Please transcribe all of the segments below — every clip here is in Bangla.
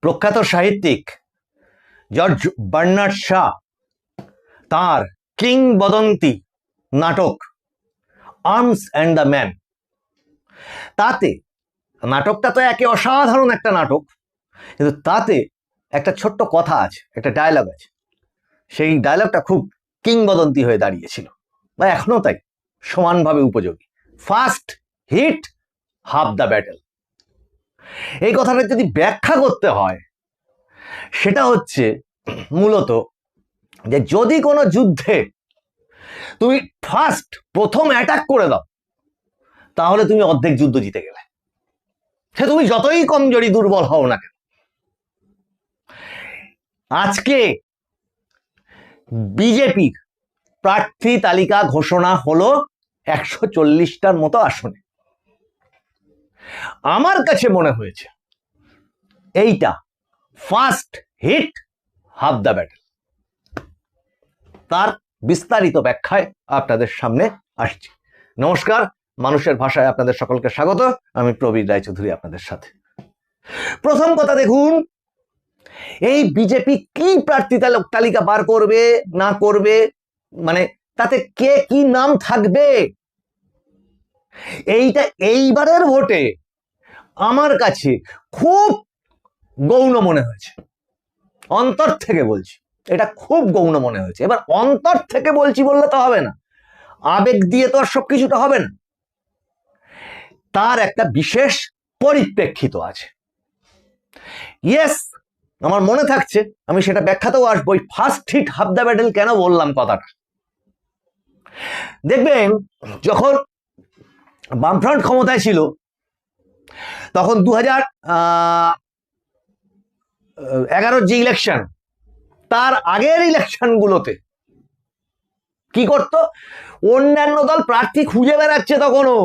প্রখ্যাত সাহিত্যিক জর্জ বার্নার্ড শা তার কিংবদন্তি নাটক আর্মস অ্যান্ড দ্য ম্যান, তাতে নাটকটা তো একে অসাধারণ একটা নাটক, কিন্তু তাতে একটা ছোট্ট কথা আছে, একটা ডায়লগ আছে। সেই ডায়লগটা খুব কিংবদন্তি হয়ে দাঁড়িয়েছিল, বা এখনো তাই সমানভাবে উপযোগী। First hit half the battle. এই কথাটা যদি ব্যাখ্যা করতে হয়, সেটা হচ্ছে মূলত যে যদি কোনো যুদ্ধে তুমি প্রথম অ্যাটাক করে দাও, তাহলে তুমি অর্ধেক যুদ্ধ জিতে গেলে, সে তুমি যতই কমজোরি দুর্বল হও না কেন। আজকে বিজেপির প্রার্থী তালিকা ঘোষণা হলো 140টার মতো আসনে। আমার কাছে মনে হয়েছে এইটা first hit half the battle. তার বিস্তারিত ব্যাখ্যায় আপনাদের সামনে আসছি। নমস্কার, মানুষের ভাষায় আপনাদের সকলকে স্বাগত। আমি প্রবীর রায়চৌধুরী আপনাদের সাথে। প্রথম কথা দেখুন, এই বিজেপি কি প্রার্থী তালিকা বার করবে না করবে, মানে তাতে কে কি নাম থাকবে, এইটা এইবারের ভোটে আমার কাছে খুব গৌণ মনে হয়েছে। অন্তর থেকে বলছি, এটা খুব গৌণ মনে হয়েছে। এবার অন্তর থেকে বলছি বললে তো হবে না, আবেগ দিয়ে তো আর সবকিছুটা হবে না। তার একটা বিশেষ পরিপ্রেক্ষিত আছে। ইয়েস, আমার মনে থাকছে, আমি সেটা ব্যাখ্যাতেও আসবো। First hit half the battle কেন বললাম কথাটা, দেখবেন যখন বামফ্রন্ট ক্ষমতায় ছিল, তখন 2011 যে ইলেকশন, তার আগের ইলেকশন গুলোতে কি করত, অন্যান্য দল প্রার্থী খুঁজে বেড়াচ্ছে, তখনও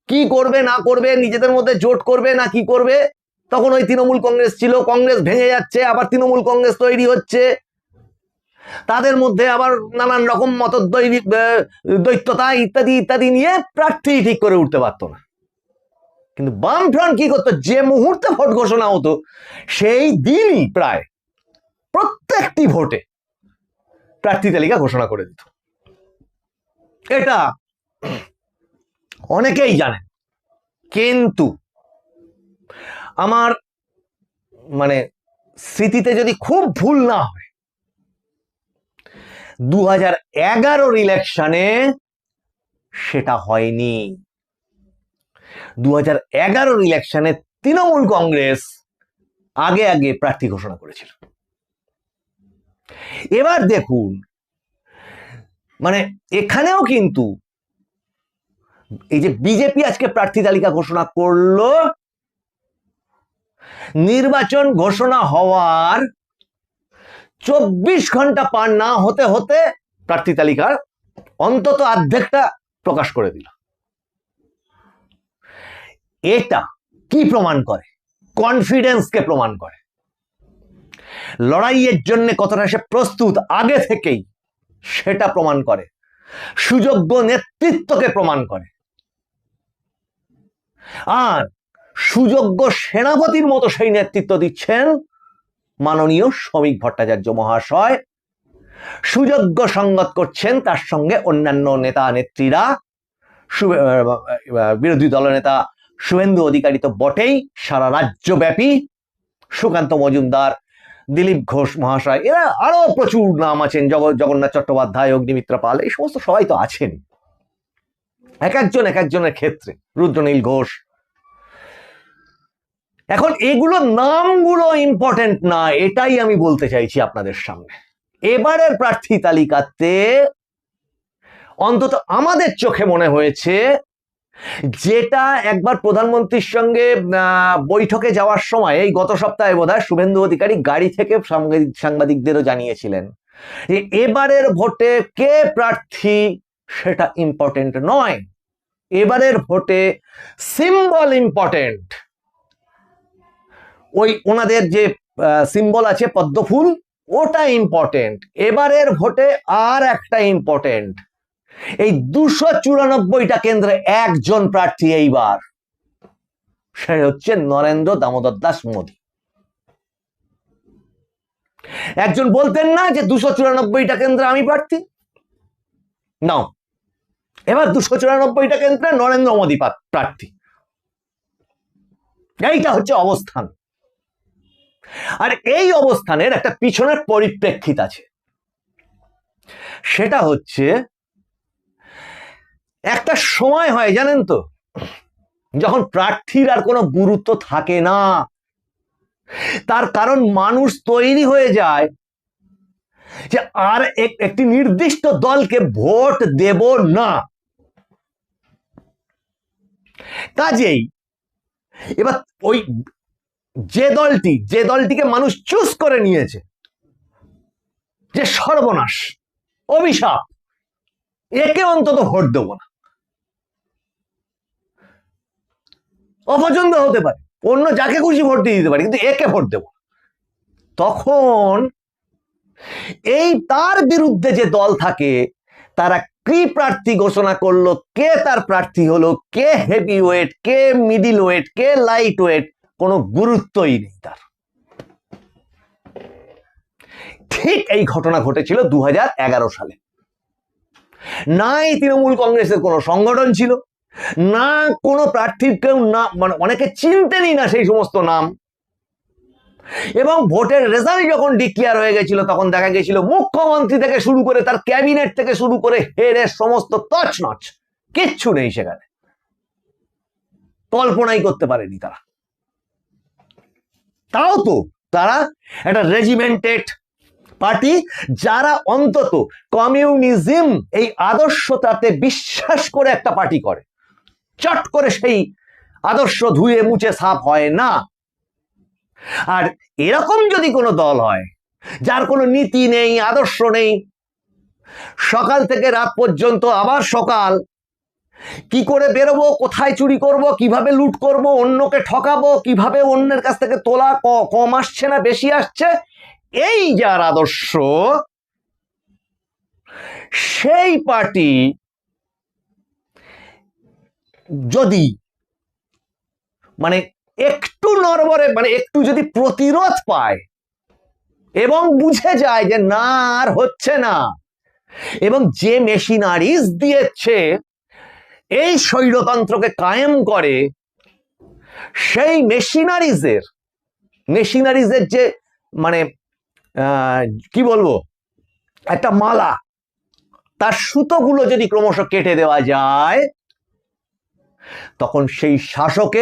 কি করবে না করবে, নিজেদের মধ্যে জোট করবে না কি করবে। তখন ওই তৃণমূল কংগ্রেস ছিল, কংগ্রেস ভেঙে যাচ্ছে, আবার তৃণমূল কংগ্রেস তৈরি হচ্ছে, তাদের মধ্যে আবার নানান রকম দ্বৈততা ইত্যাদি ইত্যাদি নিয়ে প্রার্থী ঠিক করে উঠতে পারতো না। কিন্তু বামফ্রন্ট কি করতো, যে মুহূর্তে ভোট ঘোষণা হতো সেই দিনই প্রায় প্রত্যেকটি ভোটে প্রার্থী তালিকা ঘোষণা করে দিত। এটা অনেকেই জানেন, কিন্তু আমার মানে স্মৃতিতে যদি খুব ভুল না হয়, 2011 ইলেকশনে সেটা হয়নি। 2011 ইলেকশনে তৃণমূল কংগ্রেস আগে আগে প্রার্থী ঘোষণা করেছিল। এবার দেখুন, মানে এখানেও কিন্তু এই যে বিজেপি আজকে প্রার্থী তালিকা ঘোষণা করলো, নির্বাচন ঘোষণা হওয়ার 24 ঘন্টা পার না হতে হতে প্রার্থী তালিকার অন্তত অর্ধেকটা প্রকাশ করে দিল। এটা কি প্রমাণ করে? কনফিডেন্সকে প্রমাণ করে, লড়াইয়ের জন্য কতটা সে প্রস্তুত আগে থেকেই সেটা প্রমাণ করে, সুযোগ্য নেতৃত্বকে প্রমাণ করে। আর সুযোগ্য সেনাপতির মতো সেই নেতৃত্ব দিচ্ছেন মাননীয় শ্রমিক ভট্টাচার্য মহাশয়। সুযোগ্য সঙ্গত করছেন তার সঙ্গে অন্যান্য নেতা নেত্রীরা, বিরোধী দলনেতা শুভেন্দু অধিকারী তো বটেই, সারা রাজ্যব্যাপী সুকান্ত মজুমদার, দিলীপ ঘোষ মহাশয়, এরা আরো প্রচুর নাম আছেন, জগন্নাথ চট্টোপাধ্যায়, অগ্নিমিত্রা পাল, এই সমস্ত সবাই তো আছেন, এক একজনের ক্ষেত্রে, রুদ্রনীল ঘোষ। এখন এগুলো নামগুলো ইম্পর্টেন্ট না, এটাই আমি বলতে চাইছি আপনাদের সামনে। এবারের প্রার্থী তালিকাতে অন্তত আমাদের চোখে মনে হয়েছে, যেটা একবার প্রধানমন্ত্রীর সঙ্গে বৈঠকে যাওয়ার সময় এই গত সপ্তাহে বোধহয় শুভেন্দু অধিকারী গাড়ি থেকে সাংবাদিকদেরও জানিয়েছিলেন, যে এবারের ভোটে কে প্রার্থী সেটা ইম্পর্টেন্ট নয়, এবারের ভোটে সিম্বল ইম্পর্টেন্ট। ওই ওনাদের যে সিম্বল আছে পদ্মফুল, ওটা ইম্পর্টেন্ট। এবারের ভোটে আর একটা ইম্পর্টেন্ট, এই 294টা কেন্দ্রে একজন প্রার্থী এইবার, সে হচ্ছে নরেন্দ্র দামোদর দাস মোদী। একজন বলতেন না যে 294টা কেন্দ্রে আমি প্রার্থী, নাও এবার 294টা কেন্দ্রে নরেন্দ্র মোদী প্রার্থী। এইটা হচ্ছে অবস্থান। আর এই অবস্থানের একটা পিছনের পরিপ্রেক্ষিত আছে, সেটা হচ্ছে একটা সময় হয় জানেন তো, যখন প্রার্থীর আর কোনো গুরুত্ব থাকে না। তার কারণ মানুষ তৈরি হয়ে যায় যে আর একটি নির্দিষ্ট দলকে ভোট দেব না। কাজেই এবার ওই যে দলটিকে মানুষ চুজ করে নিয়েছে, যে সর্বনাশ, অভিশাপ, একে অন্তত ভোট দেব না। অপছন্দ হতে পারে, অন্য যাকে খুশি ভোট দিয়ে দিতে পারে, কিন্তু একে ভোট দেব। তখন এই তার বিরুদ্ধে যে দল থাকে তারা কি প্রার্থী ঘোষণা করলো, কে তার প্রার্থী হলো, কে হেভি ওয়েট, কে মিডিল ওয়েট, কে লাইট ওয়েট, কোনো গুরুত্বই নেই তার। ঠিক এই ঘটনা ঘটেছিল 2011 সালে। না এই তৃণমূল কংগ্রেসের কোনো সংগঠন ছিল, না কোনো প্রার্থীর কেউ, না মানে অনেকে চিনতেনই না সেই সমস্ত নাম। এবং ভোটের রেজাল্ট যখন ডিক্লেয়ার হয়ে গেছিল তখন দেখা গেছিল মুখ্যমন্ত্রী থেকে শুরু করে তার ক্যাবিনেট থেকে শুরু করে হেরে সমস্ত তছনছ, কিচ্ছু নেই সেখানে। কল্পনাই করতে পারেনি তারা। তাও তো তারা একটা রেজিমেন্টেড পার্টি, যারা অন্তত কমিউনিজম এই আদর্শটাতে বিশ্বাস করে একটা পার্টি করে, চট করে সেই আদর্শ ধুয়ে মুছে সাফ হয় না। আর এরকম যদি কোনো দল হয় যার কোনো নীতি নেই, আদর্শ নেই, সকাল থেকে রাত পর্যন্ত আবার সকাল, কি করে বেরোবো, কোথায় চুরি করব, কিভাবে লুট করব, অন্যকে ঠকাবো, কিভাবে অন্যের কাছ থেকে তোলা কম আসছে না বেশি আসছে, এই যার আদর্শ, সেই পার্টি যদি মানে একটু নড়বড়ে, মানে একটু যদি প্রতিরোধ পায় এবং বুঝে যায় যে না আর হচ্ছে না, এবং যে মেশিনারিজ দিয়েছে এই স্বৈরতন্ত্রকে কায়েম করে, সেই মেশিনারিজের যে মানে কি বলবো, একটা মালা, তার সুতোগুলো যদি ক্রমশ কেটে দেওয়া যায়, তখন সেই শাসক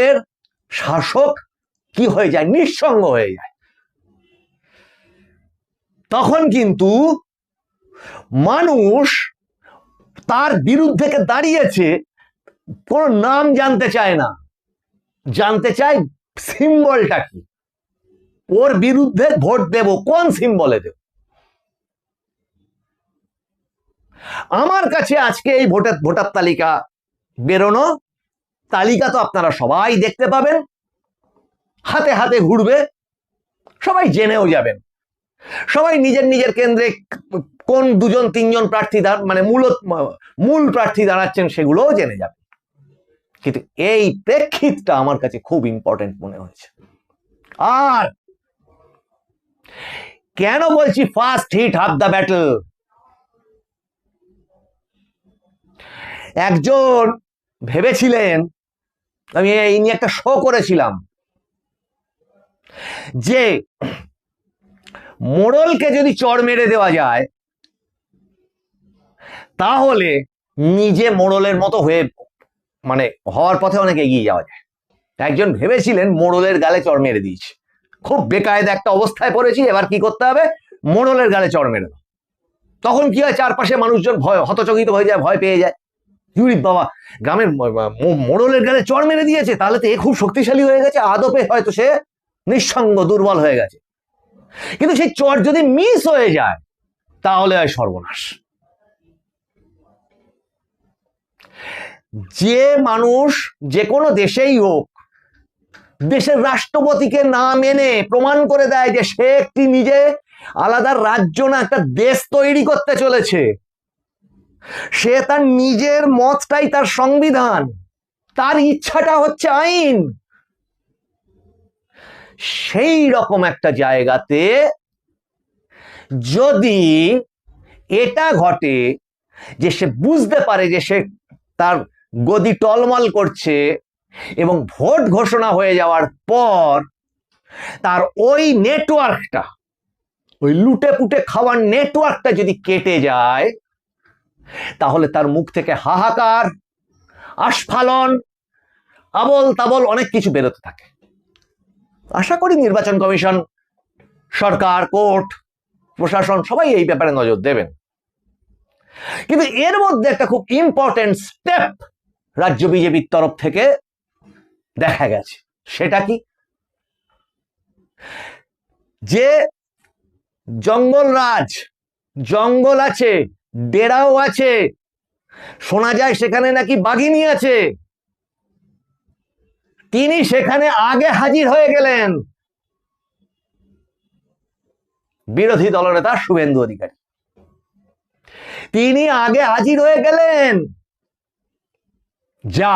কি হয়ে যায়, নিঃসঙ্গ হয়ে যায়। তখন কিন্তু মানুষ তার বিরুদ্ধে দাঁড়িয়েছে কোন নাম জানতে চায় না, জানতে চায় সিম্বলটা কি, ওর বিরুদ্ধে ভোট দেব কোন সিম্বলে দেব। আমার কাছে আজকে এই ভোটার তালিকা বেরোনো, তালিকা তো আপনারা সবাই দেখতে পাবেন, হাতে হাতে ঘুরবে, সবাই জেনেও যাবেন, সবাই নিজের নিজের কেন্দ্রে কোন দুজন তিনজন প্রার্থী মানে মূল প্রার্থী দাঁড়াচ্ছেন সেগুলোও জেনে যাবেন। কিন্তু এই প্রেক্ষিতটা আমার কাছে খুব ইম্পর্টেন্ট মনে হয়েছে। আর কেন বলছি first hit half the battle, একজন ভেবেছিলেন, আমি এই নিয়ে একটা শো করেছিলাম, যে মোড়লকে যদি চড় মেরে দেওয়া যায় তাহলে নিজে মোড়লের মতো হয়ে মানে হওয়ার পথে অনেক এগিয়ে যাওয়া যায়। একজন ভেবেছিলেন মোড়লের গালে চড় মেরে দিয়েছে, খুব বেকায়দা একটা অবস্থায় পড়েছি, এবার কি করতে হবে, মোড়লের গালে চড় মেরে দাও। তখন কি হয়, চারপাশে মানুষজন হতচকিত হয়ে যায়, ভয় পেয়ে যায়, বাবা গ্রামের মোড়লের গালে চড় মেরে দিয়েছে, তাহলে তো এ খুব শক্তিশালী হয়ে গেছে, আদপে হয়তো সে নিঃসঙ্গ দুর্বল হয়ে গেছে। কিন্তু সেই চড় যদি মিস হয়ে যায় তাহলে হয় সর্বনাশ। যে মানুষ যে কোনো দেশেই হোক, দেশের রাষ্ট্রপতিকে না মেনে প্রমাণ করে দেয় যে সে একটি নিজে আলাদা রাজ্য না একটা দেশ তৈরি করতে চলেছে, সে তার নিজের মতটাই তার সংবিধান, তার ইচ্ছাটা হচ্ছে আইন, সেই রকম একটা জায়গাতে যদি এটা ঘটে যে সে বুঝতে পারে যে সে তার গদি টলমল করছে এবং ভোট ঘোষণা হয়ে যাওয়ার পর তার ওই নেটওয়ার্কটা, ওই লুটে পুটে খাওয়ার নেটওয়ার্কটা যদি কেটে যায়, তাহলে তার মুখ থেকে হাহাকার, আস্ফালন, আবল তাবল অনেক কিছু বেরোতে থাকে। আশা করি নির্বাচন কমিশন, সরকার, কোর্ট, প্রশাসন সবাই এই ব্যাপারে নজর দেবেন। কিন্তু এর মধ্যে একটা খুব ইম্পর্টেন্ট স্টেপ রাজ্য বিজেপির তরফ থেকে দেখা গেছে। সেটা কি? যে জঙ্গলরাজ, জঙ্গল আছে, ডেরাও আছে, শোনা যায় সেখানে নাকি বাঘিনী আছে, তিনি সেখানে আগে হাজির হয়ে গেলেন। বিরোধী দলনেতা শুভেন্দু অধিকারী তিনি আগে হাজির হয়ে গেলেন। যা,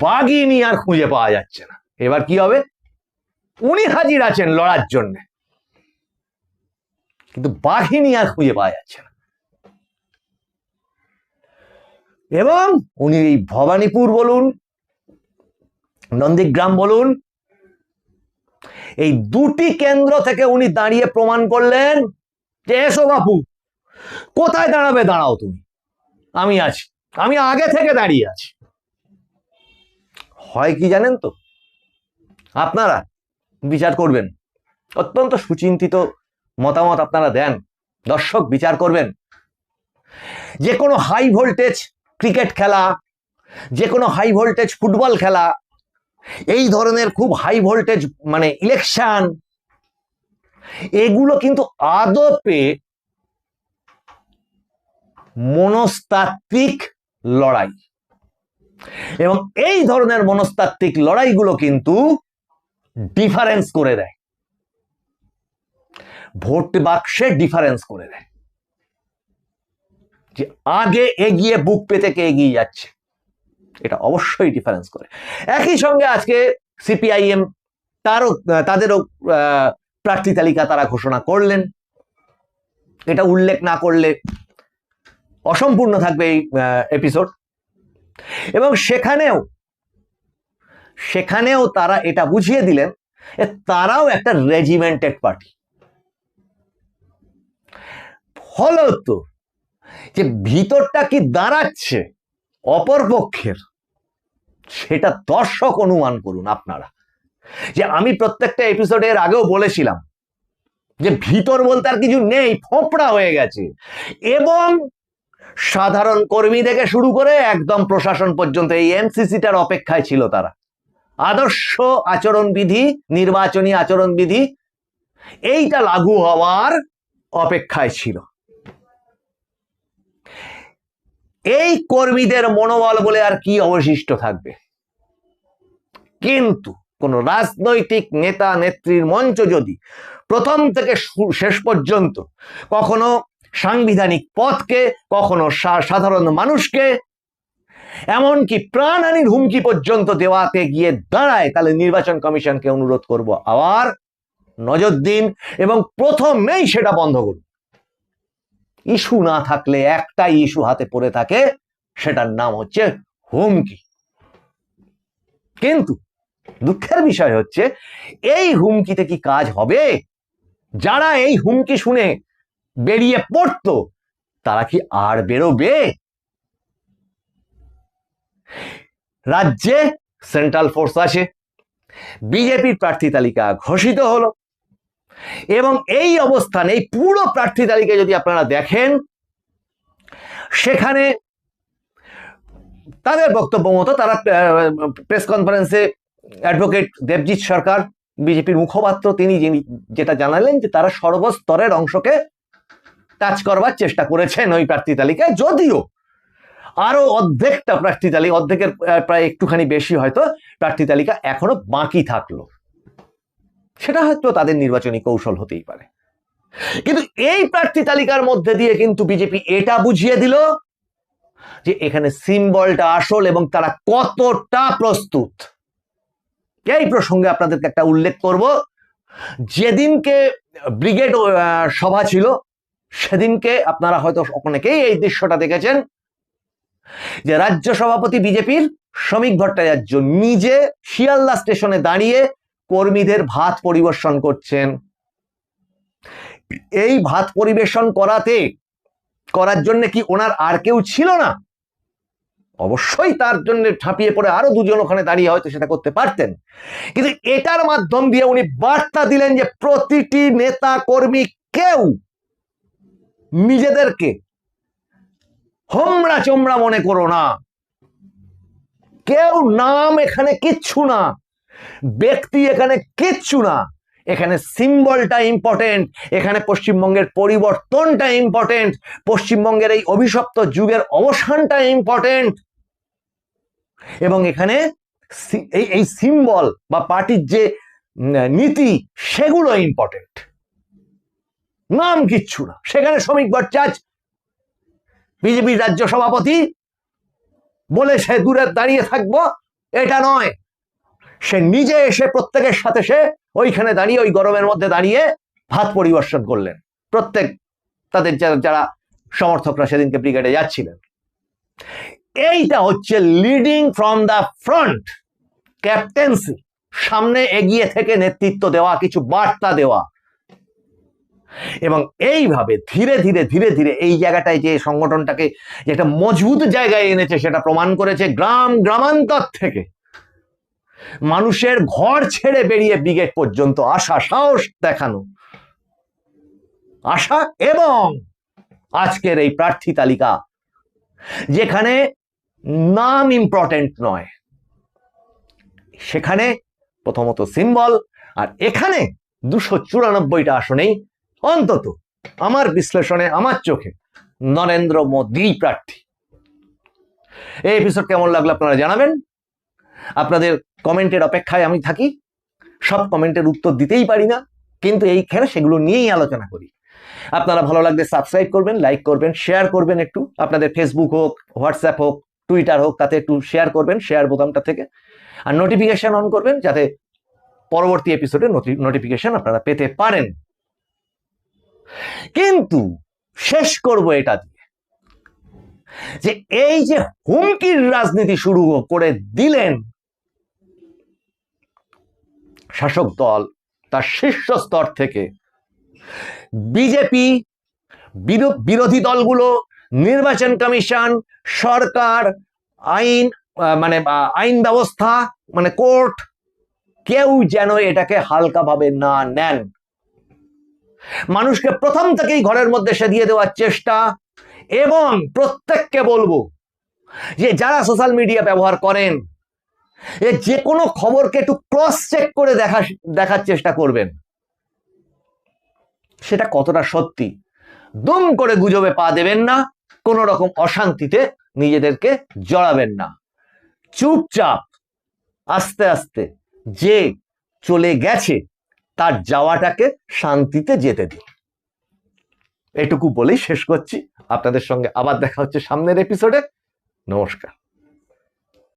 বাঘিনী আর খুঁজে পাওয়া যাচ্ছে না। এবার কি হবে? উনি হাজির আছেন লড়ার জন্য, কিন্তু বাঘিনী আর খুঁজে পাওয়া যাচ্ছে না। এবং উনি এই ভবানীপুর বলুন, নন্দীগ্রাম বলুন, এই দুটি কেন্দ্র থেকে উনি দাঁড়িয়ে প্রমাণ করলেন যে এসো বাপু, কোথায় দাঁড়াবে দাঁড়াও তুমি, আমি আছি, আমি আগে থেকে দাঁড়িয়ে আছি। হয় কি জানেন তো, আপনারা বিচার করবেন, অত্যন্ত সুচিন্তিত মতামত আপনারা দেন, দর্শক বিচার করবেন। যে কোনো হাই ভোল্টেজ ক্রিকেট খেলা, যে কোনো হাই ভোল্টেজ ফুটবল খেলা, এই ধরনের খুব হাই ভোল্টেজ মানে ইলেকশন, এগুলো কিন্তু আদপে মনস্তাত্ত্বিক লড়াই, এবং এই ধরনের মনস্তাত্ত্বিক লড়াইগুলো কিন্তু ডিফারেন্স করে দেয়, ভোট বাক্সে ডিফারেন্স করে দেয়, যে আগে এগিয়ে বুক পেতে কে এগিয়ে যাচ্ছে, এটা অবশ্যই ডিফারেন্স করে। একই সঙ্গে আজকে সিপিআইএম তাদেরও প্রার্থী তালিকা তারা ঘোষণা করলেন। এটা উল্লেখ না করলে অসম্পূর্ণ থাকবে এই এপিসোড। এবং সেখানেও তারা এটা বুঝিয়ে দিলেন তারাও একটা রেজিমেন্টেড পার্টি। ফলত যে ভিতরটা কি দাঁড়াচ্ছে অপর পক্ষের, সেটা দর্শক অনুমান করুন আপনারা। যে আমি প্রত্যেকটা এপিসোডের আগেও বলেছিলাম যে ভিতর বলতে আর কিছু নেই, ফোঁপড়া হয়ে গেছে। এবং সাধারণ কর্মী থেকে শুরু করে একদম প্রশাসন পর্যন্ত এই এনসিসিটার অপেক্ষায় ছিল তারা। আদর্শ আচরণবিধি, নির্বাচনী আচরণবিধি, এইটা লাগু হওয়ার অপেক্ষায় ছিল। এই কর্মীদের মনোবল বলে আর কি অবশিষ্ট থাকবে? কিন্তু কোন রাজনৈতিক নেতা নেত্রীর মঞ্চ যদি প্রথম থেকে শেষ পর্যন্ত কখনো সাংবিধানিক পথকে, কখনো সাধারণ মানুষকে, এমনকি প্রাণহানির হুমকি পর্যন্ত দেওয়াতে গিয়ে দাঁড়ায়, তাহলে নির্বাচন কমিশনকে অনুরোধ করব আবার নজর দিন এবং প্রথমেই সেটা বন্ধ করুন। ইস্যু না থাকলে একটাই ইস্যু হাতে পড়ে থাকে, সেটার নাম হচ্ছে হুমকি। কিন্তু দুঃখের বিষয় হচ্ছে এই হুমকিতে কি কাজ হবে? যারা এই হুমকি শুনে বেরিয়ে পড়তো তারা কি আর বেরোবে? রাজ্যে সেন্ট্রাল ফোর্স আছে, বিজেপির প্রার্থী তালিকা ঘোষিত হলো, এবং এই অবস্থানে এই পুরো প্রার্থী তালিকা যদি আপনারা দেখেন, সেখানে তাদের বক্তব্য মতো তারা প্রেস কনফারেন্সে অ্যাডভোকেট দেবজিৎ সরকার, বিজেপির মুখপাত্র, তিনি যেটা জানালেন যে তারা সর্বস্তরের অংশকে টাচ করবার চেষ্টা করেছেন ওই প্রার্থী তালিকায়, যদিও আরো অর্ধেকটা প্রার্থী তালিকা, অর্ধেকের প্রায় একটুখানি বেশি হয়তো প্রার্থী তালিকা এখনো বাকি থাকলো। সেটা হয়তো তাদের নির্বাচনী কৌশল হতেই পারে। কিন্তু এই প্রার্থী তালিকার মধ্যে দিয়ে কিন্তু বিজেপি এটা বুঝিয়ে দিল যে এখানে সিম্বলটা আসল এবং তারা কতটা প্রস্তুত। এই প্রসঙ্গে আপনাদেরকে একটা উল্লেখ করব, যেদিনকে ব্রিগেড সভা ছিল সেদিনকে, আপনারা হয়তো অনেকেই এই দৃশ্যটা দেখেছেন, যে রাজ্য সভাপতি বিজেপির শ্রমিক ভট্টাচার্য নিজে শিয়ালদা স্টেশনে দাঁড়িয়ে কর্মীদের ভাত পরিবেশন করছেন। এই ভাত পরিবেশন করার জন্য কি ওনার আর কেউ ছিল না? অবশ্যই তার জন্য ঝাঁপিয়ে পড়ে আরো দুজন ওখানে দাঁড়িয়ে হয়তো সেটা করতে পারতেন, কিন্তু এটার মাধ্যম দিয়ে উনি বার্তা দিলেন যে প্রতিটি নেতা কর্মী কেউ নিজেদেরকে হোমরা চোমরা মনে করো না, কেউ নাম এখানে কিচ্ছু না, ব্যক্তি এখানে কিচ্ছু না, এখানে সিম্বলটা ইম্পর্টেন্ট, এখানে পশ্চিমবঙ্গের পরিবর্তনটা ইম্পর্টেন্ট, পশ্চিমবঙ্গের এই অভিশপ্ত যুগের অবসানটা ইম্পর্টেন্ট, এবং এখানে এই সিম্বল বা পার্টির যে নীতি সেগুলো ইম্পর্টেন্ট, নাম কিচ্ছু না। সেখানে শ্রমিক ভট্টাচার্য বিজেপির রাজ্য সভাপতি বলে সে দূরে দাঁড়িয়ে থাকবো এটা নয়, সে নিজে এসে প্রত্যেকের সাথে সে ওইখানে দাঁড়িয়ে ওই গরমের মধ্যে দাঁড়িয়ে ভাত পরিবেশন করলেন প্রত্যেক তাদের যারা সমর্থকরা সেদিনকে ব্রিগেডে যাচ্ছিলেন। এইটা হচ্ছে leading from the front, captaincy, সামনে এগিয়ে থেকে নেতৃত্ব দেওয়া, কিছু বার্তা দেওয়া, এবং এইভাবে ধীরে ধীরে ধীরে ধীরে এই জায়গাটায় যে সংগঠনটাকে যে একটা মজবুত জায়গায় এনেছে সেটা প্রমাণ করেছে। গ্রামান্তর থেকে মানুষের ঘর ছেড়ে বেরিয়ে ব্রিগেড পর্যন্ত আসা, সাহস দেখানো, আসা, এবং আজকের এই প্রার্থী তালিকা যেখানে নাম ইম্পর্টেন্ট নয়, সেখানে প্রথমত সিম্বল, আর এখানে 294টা আসনেই অন্তত আমার বিশ্লেষণে, আমার চোখে নরেন্দ্র মোদী প্রার্থী। এই এপিসোড কেমন লাগলো আপনারা জানাবেন, আপনাদের কমেন্টের অপেক্ষায় আমি থাকি। সব কমেন্টের উত্তর দিতেই পারি না, কিন্তু এইখানে সেগুলো নিয়েই আলোচনা করি। আপনারা ভালো লাগলে সাবস্ক্রাইব করবেন, লাইক করবেন, শেয়ার করবেন, একটু আপনাদের ফেসবুক হোক, হোয়াটসঅ্যাপ হোক, টুইটার হোক, তাতে একটু শেয়ার করবেন, শেয়ার বোতামটা থেকে, আর নোটিফিকেশন অন করবেন যাতে পরবর্তী এপিসোডে নোটিফিকেশন আপনারা পেতে পারেন। কিন্তু শেষ করব এটা দিয়ে যে এই যে হুমকির রাজনীতি শুরু করে দিলেন শাসক দল তার শীর্ষ স্তর থেকে, বিজেপি, বিরোধী দলগুলো, নির্বাচন কমিশন, সরকার, আইন ব্যবস্থা মানে কোর্ট, কেউ যেন এটাকে হালকাভাবে না নেন। মানুষকে প্রথম থেকেই ঘরের মধ্যে সেদিয়ে দেওয়ার চেষ্টা, এবং প্রত্যেককে বলবো যে যারা সোশ্যাল মিডিয়া ব্যবহার করেন, যে কোনো খবরকে একটু ক্রস চেক করে দেখার চেষ্টা করবেন সেটা কতটা সত্যি। দুম করে গুজবে পা দেবেন না, কোন রকম অশান্তিতে নিজেদেরকে জড়াবেন না, চুপচাপ আস্তে আস্তে যে চলে গেছে তার যাওয়াটাকে শান্তিতে যেতে দিন। এটুকু বলেই শেষ করছি। আপনাদের সঙ্গে আবার দেখা হচ্ছে সামনের এপিসোডে। নমস্কার।